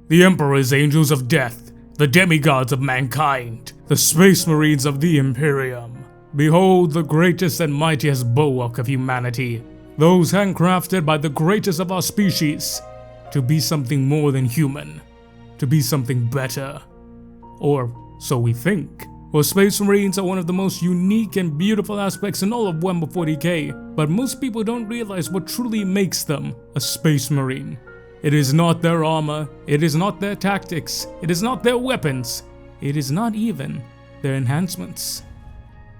The Emperor's Angels of Death, the demigods of mankind, the Space Marines of the Imperium. Behold the greatest and mightiest bulwark of humanity, those handcrafted by the greatest of our species, to be something more than human, to be something better. Or so we think. Well, Space Marines are one of the most unique and beautiful aspects in all of Warhammer 40k, but most people don't realize what truly makes them a Space Marine. It is not their armor, it is not their tactics, it is not their weapons, it is not even their enhancements.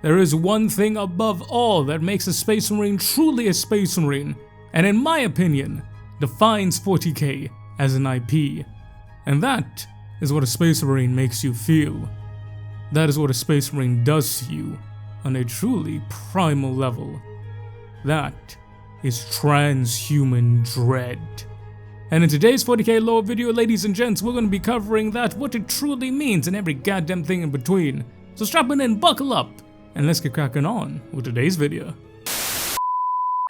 There is one thing above all that makes a Space Marine truly a Space Marine, and in my opinion, defines 40k as an IP. And that is what a Space Marine makes you feel. That is what a Space Marine does to you on a truly primal level. That is transhuman dread. And in today's 40k lore video, ladies and gents, we're going to be covering that, what it truly means, and every goddamn thing in between. So strap in, buckle up, and let's get cracking on with today's video.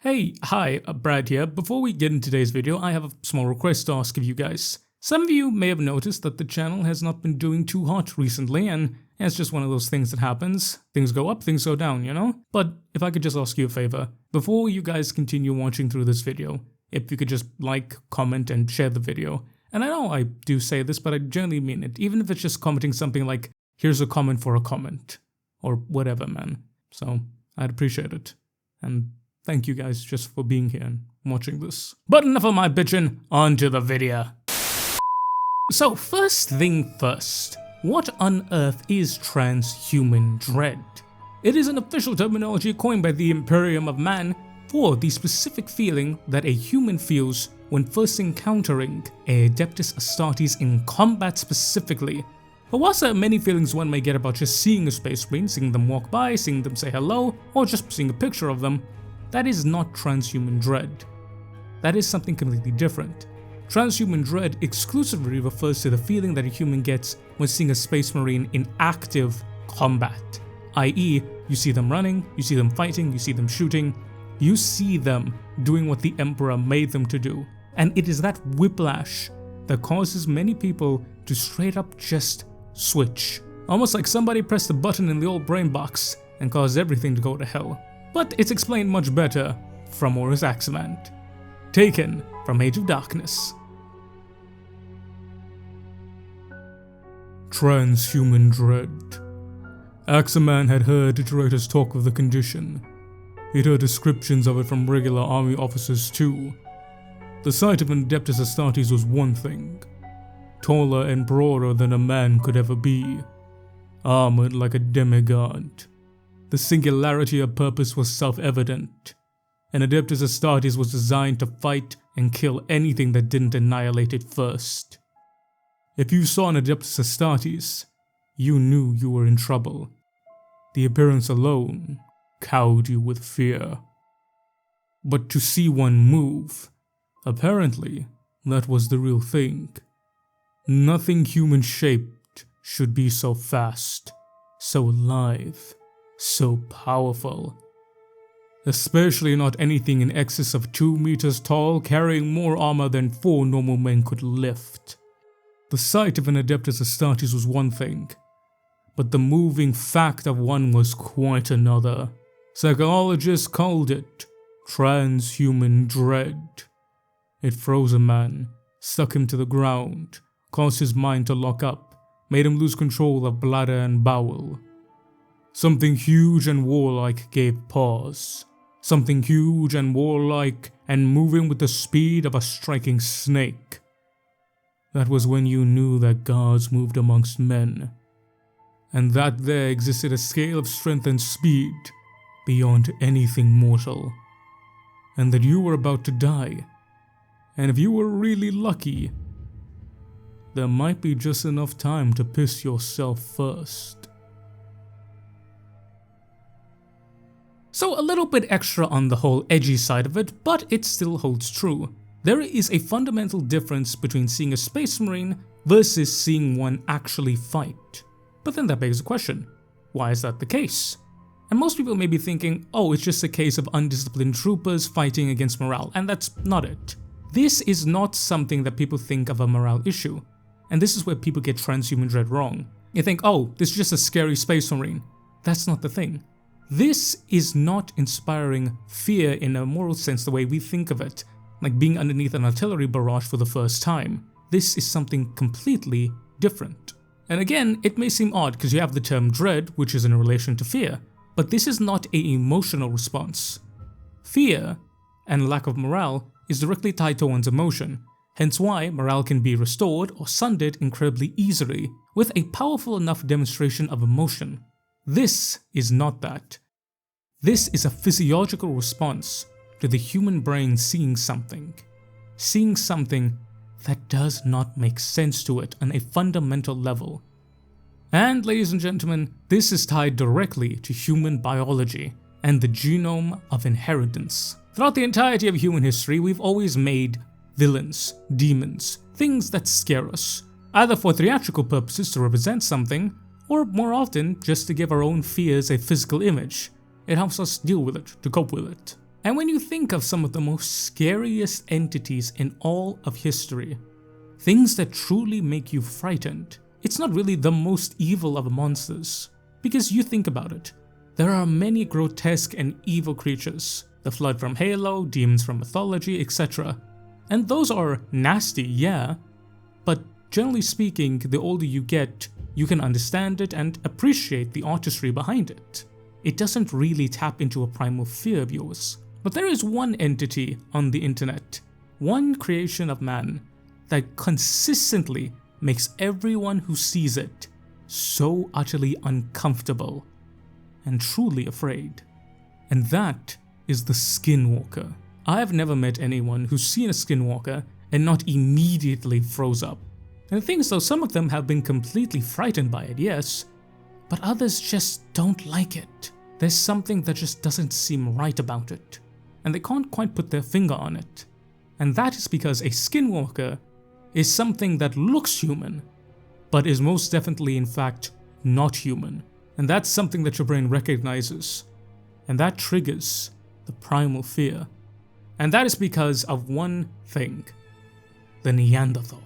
Hey, hi, Brad here. Before we get into today's video, I have a small request to ask of you guys. Some of you may have noticed that the channel has not been doing too hot recently, and it's just one of those things that happens. Things go up, things go down, you know? But if I could just ask you a favor, before you guys continue watching through this video, if you could just like, comment, and share the video. And I know I do say this, but I generally mean it, even if it's just commenting something like, here's a comment for a comment, or whatever, man. So, I'd appreciate it. And thank you guys just for being here and watching this. But enough of my bitching, on to the video. So first thing first, what on earth is transhuman dread? It is an official terminology coined by the Imperium of Man for the specific feeling that a human feels when first encountering a Adeptus Astartes in combat specifically. But whilst there are many feelings one may get about just seeing a Space Marine, seeing them walk by, seeing them say hello, or just seeing a picture of them, that is not transhuman dread. That is something completely different. Transhuman dread exclusively refers to the feeling that a human gets when seeing a Space Marine in active combat, i.e. you see them running, you see them fighting, you see them shooting, you see them doing what the Emperor made them to do. And it is that whiplash that causes many people to straight up just switch. Almost like somebody pressed a button in the old brain box and caused everything to go to hell. But it's explained much better from Horus Aximand. Taken from Age of Darkness. Transhuman dread. Aximand had heard iterators talk of the condition. He'd heard descriptions of it from regular army officers too. The sight of an Adeptus Astartes was one thing. Taller and broader than a man could ever be. Armored like a demigod. The singularity of purpose was self-evident. An Adeptus Astartes was designed to fight and kill anything that didn't annihilate it first. If you saw an Adeptus Astartes, you knew you were in trouble. The appearance alone cowed you with fear. But to see one move, apparently that was the real thing. Nothing human-shaped should be so fast, so alive, so powerful. Especially not anything in excess of 2 meters tall, carrying more armor than 4 normal men could lift. The sight of an Adeptus Astartes was one thing, but the moving fact of one was quite another. Psychologists called it transhuman dread. It froze a man, stuck him to the ground, caused his mind to lock up, made him lose control of bladder and bowel. Something huge and warlike gave pause. Something huge and warlike and moving with the speed of a striking snake. That was when you knew that gods moved amongst men, and that there existed a scale of strength and speed beyond anything mortal, and that you were about to die, and if you were really lucky, there might be just enough time to piss yourself first. So a little bit extra on the whole edgy side of it, but it still holds true. There is a fundamental difference between seeing a Space Marine versus seeing one actually fight. But then that begs the question, why is that the case? And most people may be thinking, oh, it's just a case of undisciplined troopers fighting against morale, and that's not it. This is not something that people think of a morale issue. And this is where people get transhuman dread wrong. You think, oh, this is just a scary space marine. That's not the thing. This is not inspiring fear in a moral sense the way we think of it, like being underneath an artillery barrage for the first time. This is something completely different. And again, it may seem odd because you have the term dread, which is in relation to fear, but this is not an emotional response. Fear and lack of morale is directly tied to one's emotion, hence why morale can be restored or sundered incredibly easily with a powerful enough demonstration of emotion. This is not that. This is a physiological response to the human brain seeing something that does not make sense to it on a fundamental level. And ladies and gentlemen, this is tied directly to human biology and the genome of inheritance. Throughout the entirety of human history, we've always made villains, demons, things that scare us, either for theatrical purposes to represent something, or more often just to give our own fears a physical image. It helps us deal with it, to cope with it. And when you think of some of the most scariest entities in all of history, things that truly make you frightened, it's not really the most evil of monsters. Because you think about it, there are many grotesque and evil creatures, the Flood from Halo, demons from mythology, etc. And those are nasty, yeah, but generally speaking, the older you get, you can understand it and appreciate the artistry behind it. It doesn't really tap into a primal fear of yours. But there is one entity on the internet, one creation of man, that consistently makes everyone who sees it so utterly uncomfortable and truly afraid. And that is the Skinwalker. I have never met anyone who's seen a Skinwalker and not immediately froze up. And the thing is though, some of them have been completely frightened by it, yes, but others just don't like it. There's something that just doesn't seem right about it, and they can't quite put their finger on it. And that is because a Skinwalker is something that looks human, but is most definitely in fact not human. And that's something that your brain recognizes, and that triggers the primal fear. And that is because of one thing: the Neanderthal.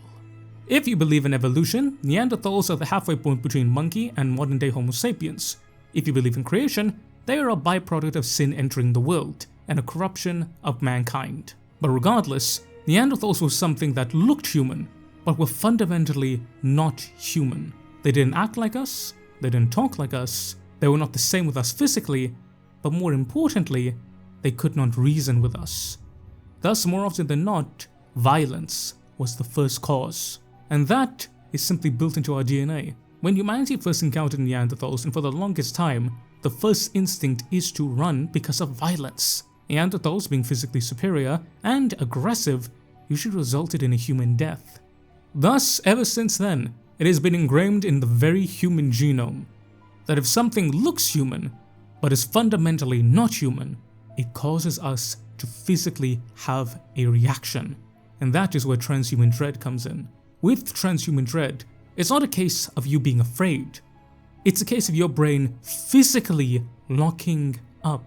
If you believe in evolution, Neanderthals are the halfway point between monkey and modern day Homo sapiens. If you believe in creation, they are a byproduct of sin entering the world and a corruption of mankind. But regardless, Neanderthals were something that looked human, but were fundamentally not human. They didn't act like us, they didn't talk like us, they were not the same with us physically, but more importantly, they could not reason with us. Thus, more often than not, violence was the first cause. And that is simply built into our DNA. When humanity first encountered Neanderthals, and for the longest time, the first instinct is to run because of violence. Neanderthals, being physically superior and aggressive, usually resulted in a human death. Thus, ever since then, it has been ingrained in the very human genome that if something looks human, but is fundamentally not human, it causes us to physically have a reaction. And that is where transhuman dread comes in. With transhuman dread, it's not a case of you being afraid. It's a case of your brain physically locking up.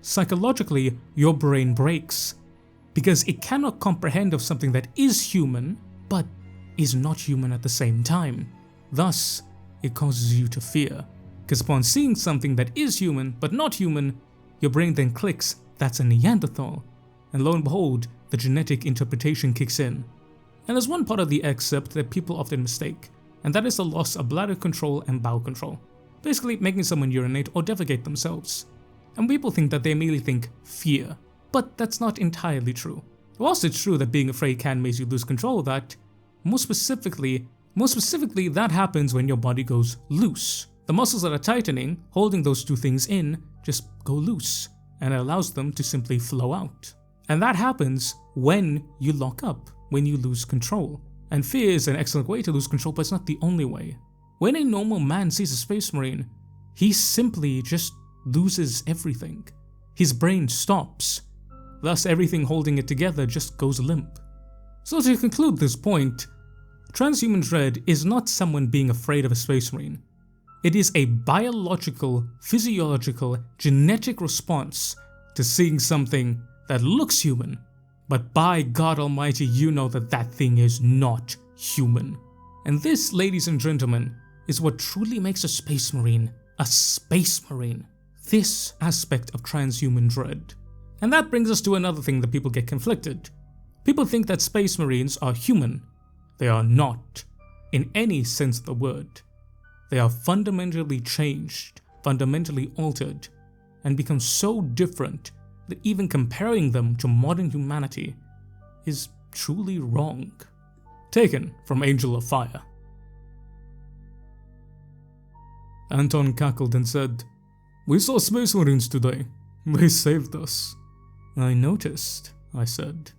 Psychologically, your brain breaks because it cannot comprehend of something that is human, but is not human at the same time. Thus, it causes you to fear. Because upon seeing something that is human, but not human, your brain then clicks, that's a Neanderthal. And lo and behold, the genetic interpretation kicks in. And there's one part of the excerpt that people often mistake, and that is the loss of bladder control and bowel control, basically making someone urinate or defecate themselves. And people think that they immediately think fear, but that's not entirely true. Whilst it's true that being afraid can make you lose control of that, more specifically that happens when your body goes loose. The muscles that are tightening, holding those two things in, just go loose, and it allows them to simply flow out. And that happens when you lock up, when you lose control. And fear is an excellent way to lose control, but it's not the only way. When a normal man sees a Space Marine, he simply just loses everything. His brain stops. Thus, everything holding it together just goes limp. So to conclude this point, transhuman dread is not someone being afraid of a Space Marine. It is a biological, physiological, genetic response to seeing something that looks human, but by God Almighty, you know that that thing is not human. And this, ladies and gentlemen, is what truly makes a Space Marine a Space Marine. This aspect of transhuman dread. And that brings us to another thing that people get conflicted. People think that Space Marines are human. They are not, in any sense of the word. They are fundamentally changed, fundamentally altered, and become so different that even comparing them to modern humanity is truly wrong. Taken from Angel of Fire. Anton cackled and said, "We saw Space Marines today. They saved us." "I noticed," I said.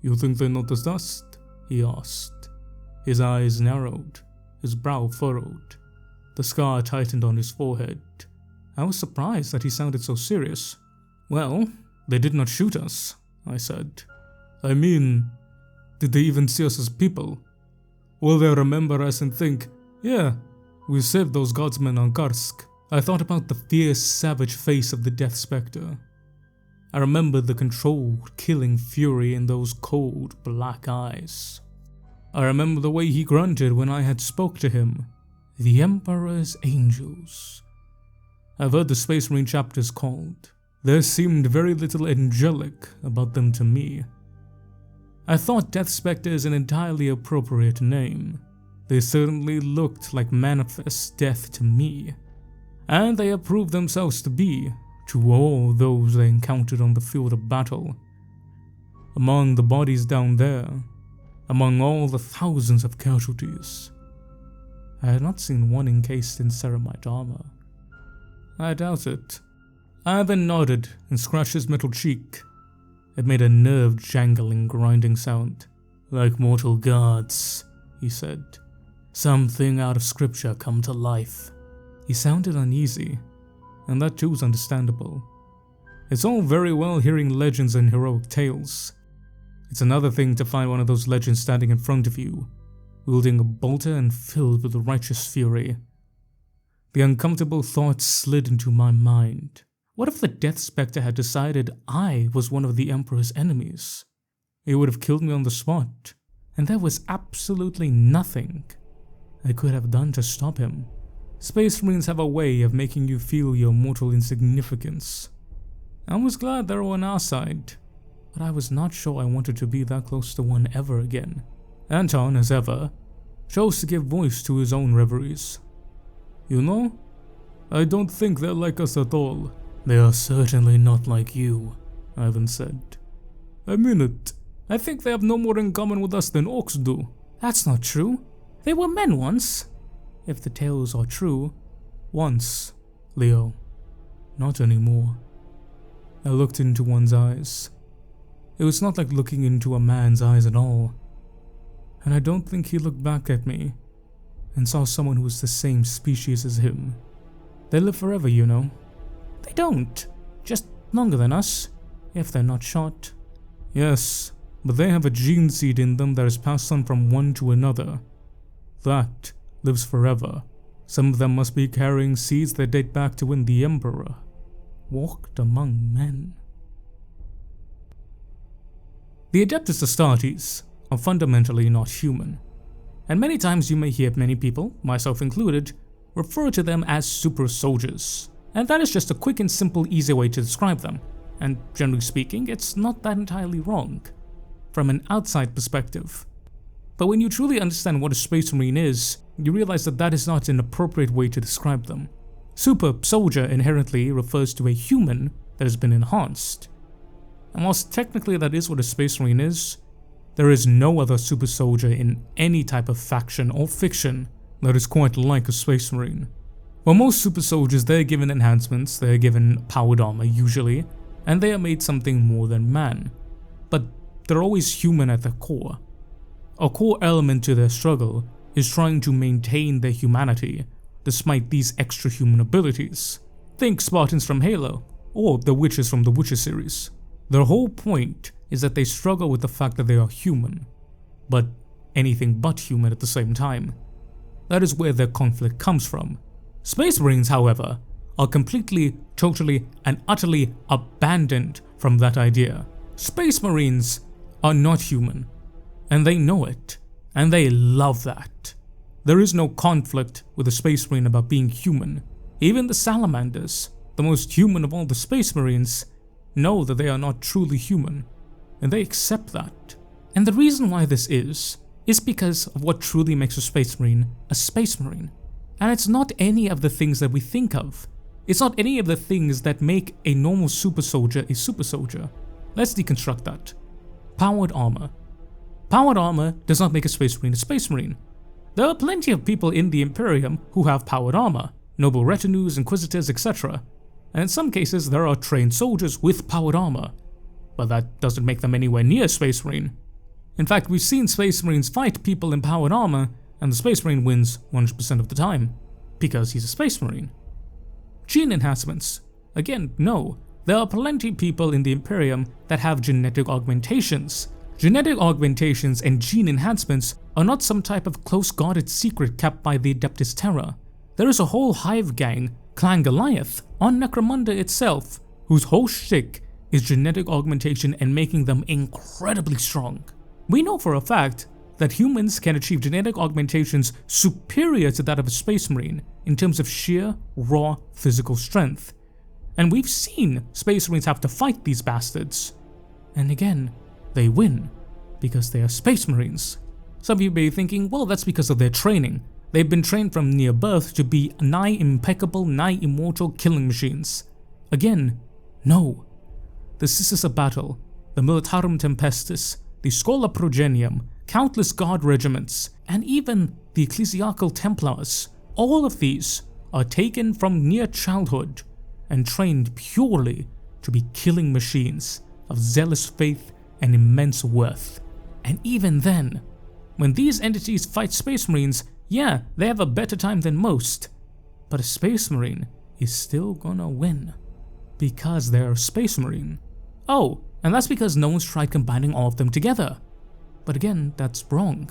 "You think they noticed us?" he asked. His eyes narrowed, his brow furrowed. The scar tightened on his forehead. I was surprised that he sounded so serious. "Well, they did not shoot us," I said. "I mean, did they even see us as people? Will they remember us and think, yeah, we saved those godsmen on Karsk?" I thought about the fierce, savage face of the Death Spectre. I remembered the controlled, killing fury in those cold, black eyes. I remember the way he grunted when I had spoke to him. The Emperor's Angels. I've heard the Space Marine chapters called. There seemed very little angelic about them to me. I thought Death Spectre is an entirely appropriate name. They certainly looked like manifest death to me. And they have proved themselves to be, to all those they encountered on the field of battle. Among the bodies down there, among all the thousands of casualties, I had not seen one encased in ceramite armor. I doubt it. Ivan nodded and scratched his metal cheek. It made a nerve-jangling, grinding sound. "Like mortal gods," he said. "Something out of scripture come to life." He sounded uneasy, and that too was understandable. It's all very well hearing legends and heroic tales. It's another thing to find one of those legends standing in front of you, wielding a bolter and filled with righteous fury. The uncomfortable thought slid into my mind. What if the Death Spectre had decided I was one of the Emperor's enemies? He would have killed me on the spot, and there was absolutely nothing I could have done to stop him. Space Marines have a way of making you feel your mortal insignificance. I was glad they were on our side, but I was not sure I wanted to be that close to one ever again. Anton, as ever, chose to give voice to his own reveries. "You know, I don't think they're like us at all." "They are certainly not like you," Ivan said. "I mean it. I think they have no more in common with us than orcs do." "That's not true. They were men once." "If the tales are true, once, Leo. Not anymore." I looked into one's eyes. It was not like looking into a man's eyes at all. And I don't think he looked back at me and saw someone who was the same species as him. They live forever, you know. "They don't. Just longer than us, if they're not shot." "Yes, but they have a gene seed in them that is passed on from one to another. That lives forever. Some of them must be carrying seeds that date back to when the Emperor walked among men." The Adeptus Astartes are fundamentally not human, and many times you may hear many people, myself included, refer to them as super soldiers. And that is just a quick and simple, easy way to describe them, and generally speaking, it's not that entirely wrong, from an outside perspective. But when you truly understand what a Space Marine is, you realize that that is not an appropriate way to describe them. Super soldier inherently refers to a human that has been enhanced. And whilst technically that is what a Space Marine is, there is no other super soldier in any type of faction or fiction that is quite like a Space Marine. While most super soldiers, they are given enhancements, they are given powered armor usually, and they are made something more than man. But they're always human at their core. A core element to their struggle is trying to maintain their humanity despite these extra human abilities. Think Spartans from Halo, or the Witches from the Witcher series. Their whole point is that they struggle with the fact that they are human, but anything but human at the same time. That is where their conflict comes from. Space Marines, however, are completely, totally, and utterly abandoned from that idea. Space Marines are not human, and they know it, and they love that. There is no conflict with a Space Marine about being human. Even the Salamanders, the most human of all the Space Marines, know that they are not truly human, and they accept that. And the reason why this is because of what truly makes a Space Marine a Space Marine. And it's not any of the things that we think of. It's not any of the things that make a normal super soldier a super soldier. Let's deconstruct that. Powered armor. Powered armor does not make a Space Marine a Space Marine. There are plenty of people in the Imperium who have powered armor, noble retinues, inquisitors, etc. And in some cases there are trained soldiers with powered armor, but that doesn't make them anywhere near a Space Marine. In fact, we've seen Space Marines fight people in powered armor, and the Space Marine wins 100% of the time, because he's a Space Marine. Gene enhancements. Again, no. There are plenty of people in the Imperium that have genetic augmentations. Genetic augmentations and gene enhancements are not some type of close-guarded secret kept by the Adeptus Terra. There is a whole hive gang, Clan Goliath, on Necromunda itself, whose whole shtick is genetic augmentation and making them incredibly strong. We know for a fact that humans can achieve genetic augmentations superior to that of a Space Marine in terms of sheer, raw physical strength. And we've seen Space Marines have to fight these bastards. And again, they win, because they are Space Marines. Some of you may be thinking, well, that's because of their training. They've been trained from near birth to be nigh impeccable, nigh immortal killing machines. Again, no. The Sisters of Battle, the Militarum Tempestus, the Schola Progenium, countless guard regiments, and even the Ecclesiastical Templars, all of these are taken from near childhood and trained purely to be killing machines of zealous faith and immense worth. And even then, when these entities fight Space Marines, yeah, they have a better time than most, but a Space Marine is still gonna win, because they're a Space Marine. Oh, and that's because no one's tried combining all of them together. But again, that's wrong.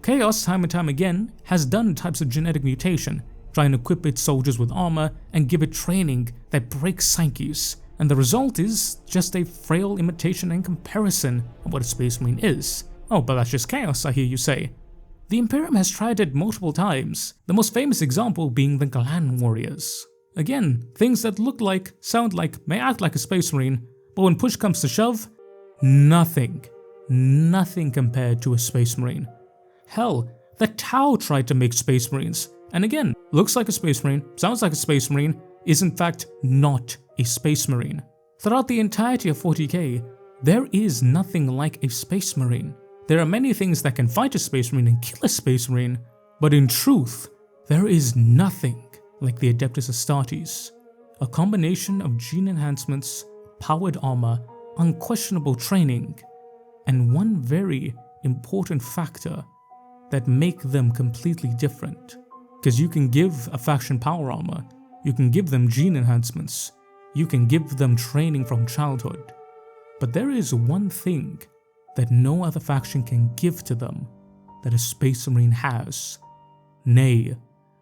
Chaos, time and time again, has done types of genetic mutation, trying to equip its soldiers with armor and give it training that breaks psyches, and the result is just a frail imitation and comparison of what a Space Marine is. Oh, but that's just Chaos, I hear you say. The Imperium has tried it multiple times, the most famous example being the Clan Warriors. Again, things that look like, sound like, may act like a Space Marine, but when push comes to shove, nothing compared to a Space Marine. Hell, the Tau tried to make Space Marines, and again, looks like a Space Marine, sounds like a Space Marine, is in fact not a Space Marine. Throughout the entirety of 40k, there is nothing like a Space Marine. There are many things that can fight a Space Marine and kill a Space Marine, but in truth, there is nothing like the Adeptus Astartes. A combination of gene enhancements, powered armor, unquestionable training, and one very important factor that make them completely different. Because you can give a faction power armor, you can give them gene enhancements, you can give them training from childhood, but there is one thing that no other faction can give to them that a Space Marine has. Nay,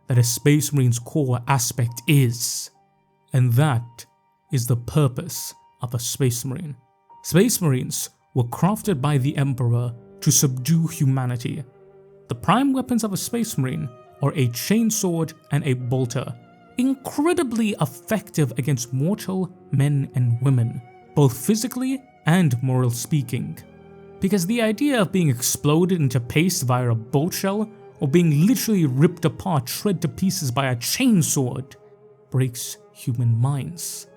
that a Space Marine's core aspect is, and that is the purpose of a Space Marine. Space Marines were crafted by the Emperor to subdue humanity. The prime weapons of a Space Marine are a chainsword and a bolter, incredibly effective against mortal men and women, both physically and morally speaking. Because the idea of being exploded into paste via a bolt shell, or being literally ripped apart, shred to pieces by a chainsword, breaks human minds.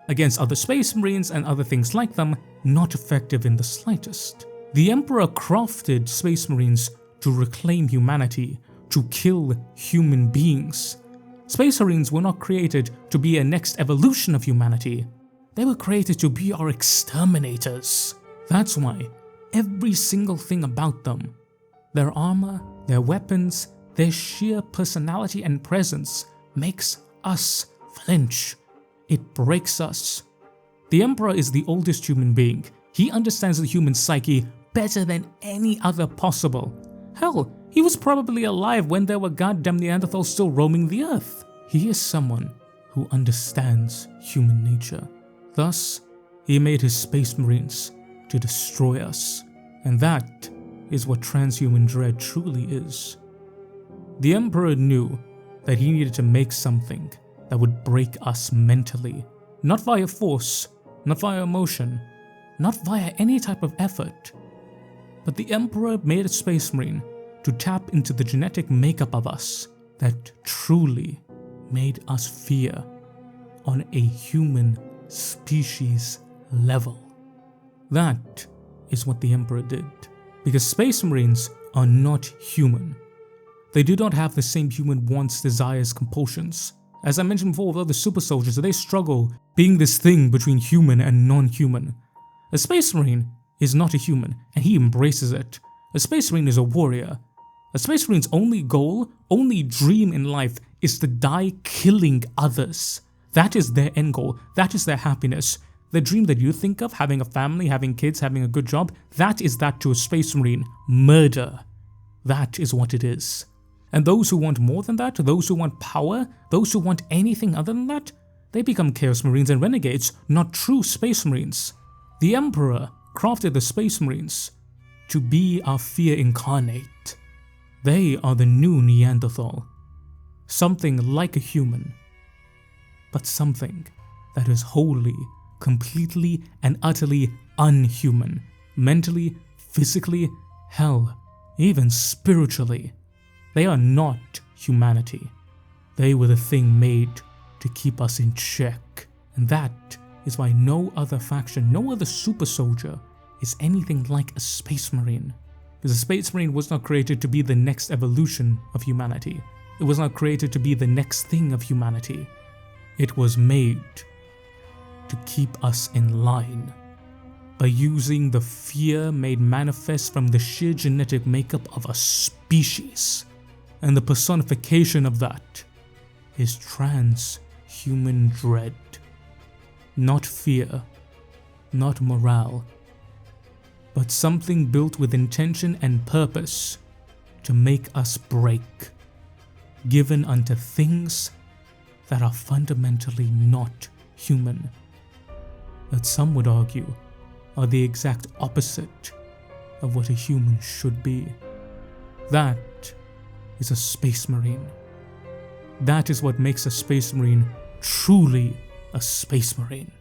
Against other Space Marines and other things like them, not effective in the slightest. The Emperor crafted Space Marines to reclaim humanity, to kill human beings. Space Marines were not created to be a next evolution of humanity. They were created to be our exterminators. That's why every single thing about them, their armor, their weapons, their sheer personality and presence, makes us flinch. It breaks us. The Emperor is the oldest human being. He understands the human psyche better than any other possible. Hell, he was probably alive when there were goddamn Neanderthals still roaming the earth. He is someone who understands human nature. Thus, he made his Space Marines to destroy us. And that is what transhuman dread truly is. The Emperor knew that he needed to make something that would break us mentally, not via force, not via emotion, not via any type of effort. But the Emperor made a Space Marine to tap into the genetic makeup of us that truly made us fear on a human species level. That is what the Emperor did, because Space Marines are not human. They do not have the same human wants, desires, compulsions. As I mentioned before with other super soldiers, they struggle being this thing between human and non-human. A Space Marine is not a human, and he embraces it. A Space Marine is a warrior. A Space Marine's only goal, only dream in life is to die killing others. That is their end goal. That is their happiness. The dream that you think of, having a family, having kids, having a good job, that is that to a Space Marine. Murder. That is what it is. And those who want more than that, those who want power, those who want anything other than that, they become Chaos Marines and Renegades, not true Space Marines. The Emperor crafted the Space Marines to be our fear incarnate. They are the new Neanderthal. Something like a human, but something that is wholly, completely and utterly unhuman. Mentally, physically, hell, even spiritually. They are not humanity. They were the thing made to keep us in check. And that is why no other faction, no other super soldier is anything like a Space Marine. Because a Space Marine was not created to be the next evolution of humanity. It was not created to be the next thing of humanity. It was made to keep us in line by using the fear made manifest from the sheer genetic makeup of a species. And the personification of that is transhuman dread. Not fear, not morale, but something built with intention and purpose to make us break, given unto things that are fundamentally not human, that some would argue are the exact opposite of what a human should be. That is a Space Marine. That is what makes a Space Marine truly a Space Marine.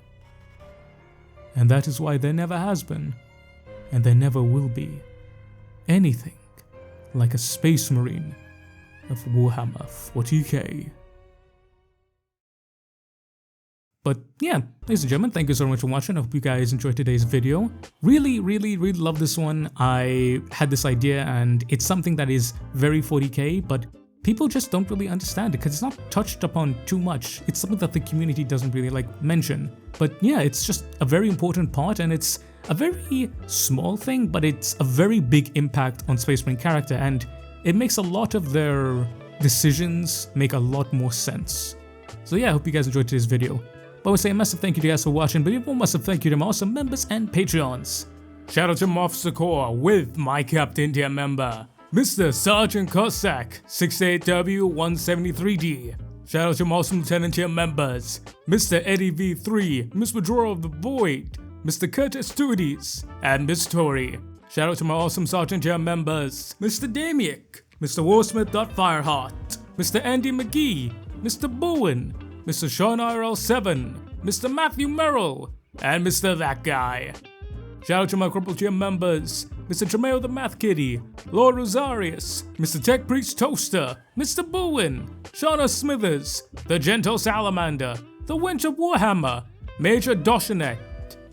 And that is why there never has been, and there never will be, anything like a Space Marine of Warhammer 40k. But yeah, ladies and gentlemen, thank you so much for watching. I hope you guys enjoyed today's video. Really love this one. I had this idea and it's something that is very 40k, but people just don't really understand it because it's not touched upon too much. It's something that the community doesn't really mention. But yeah, it's just a very important part, and it's a very small thing, but it's a very big impact on Space Marine character, and it makes a lot of their decisions make a lot more sense. So yeah, I hope you guys enjoyed today's video. But I would say a massive thank you to you guys for watching, but even more massive thank you to my awesome members and Patreons. Shout out to my Officer Corps with my Captain Tier member, Mr. Sergeant Cossack, 68W173D. Shout out to my awesome Lieutenant Tier members, Mr. Eddie V3, Miss Withdrawal of the Void, Mr. Curtis Tuides, and Miss Tori. Shout out to my awesome Sergeant Tier members, Mr. Damiak, Mr. Warsmith.Fireheart, Mr. Andy McGee, Mr. Bowen, Mr. Sean IRL7, Mr. Matthew Merrill, and Mr. That Guy. Shout out to my Cripple Tier members, Mr. Tremeo the Math Kitty, Lord Rosarius, Mr. Tech Priest Toaster, Mr. Bowen, Shauna Smithers, The Gentle Salamander, The Wench of Warhammer, Major Doshinet,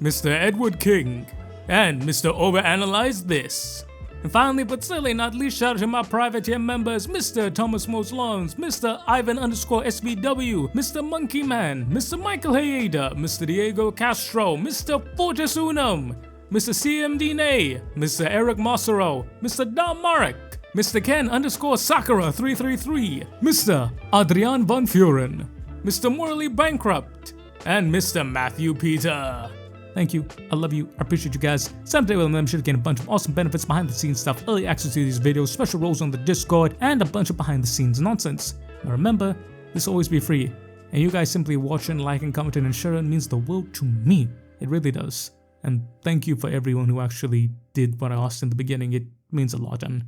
Mr. Edward King, and Mr. Overanalyze This. And finally, but certainly not least, shout out to my private tier members, Mr. Thomas Moslons, Mr. Ivan_SBW, Mr. Monkey Man, Mr. Michael Hayeda, Mr. Diego Castro, Mr. Fortis Unum, Mr. CMD Nay, Mr. Eric Massaro, Mr. Dom Marek, Mr. Ken_Sakura333, Mr. Adrian Von Furen, Mr. Morally Bankrupt, and Mr. Matthew Peter. Thank you, I love you, I appreciate you guys. Someday with a membership, gain a bunch of awesome benefits, behind the scenes stuff, early access to these videos, special roles on the Discord, and a bunch of behind the scenes nonsense. Now remember, this will always be free, and you guys simply watching, liking, commenting, and sharing means the world to me. It really does. And thank you for everyone who actually did what I asked in the beginning. It means a lot, and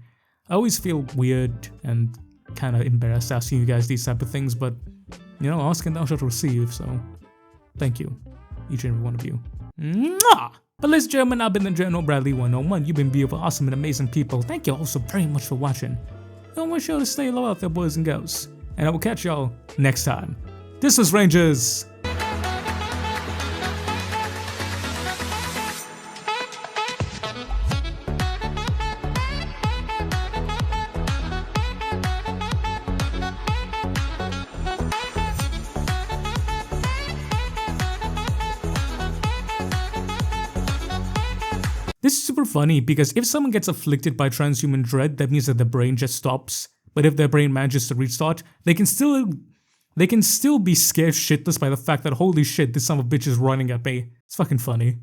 I always feel weird and kind of embarrassed asking you guys these type of things, but, you know, ask and thou shalt receive, so thank you, each and every one of you. Mwah! But ladies and gentlemen, I've been the General Bradley 101. You've been beautiful, awesome, and amazing people. Thank you all so very much for watching. I want y'all to stay low out there, boys and girls. And I will catch y'all next time. This was Rangers. This is super funny because if someone gets afflicted by transhuman dread, that means that their brain just stops. But if their brain manages to restart, they can still be scared shitless by the fact that holy shit, this son of a bitch is running at me. It's fucking funny.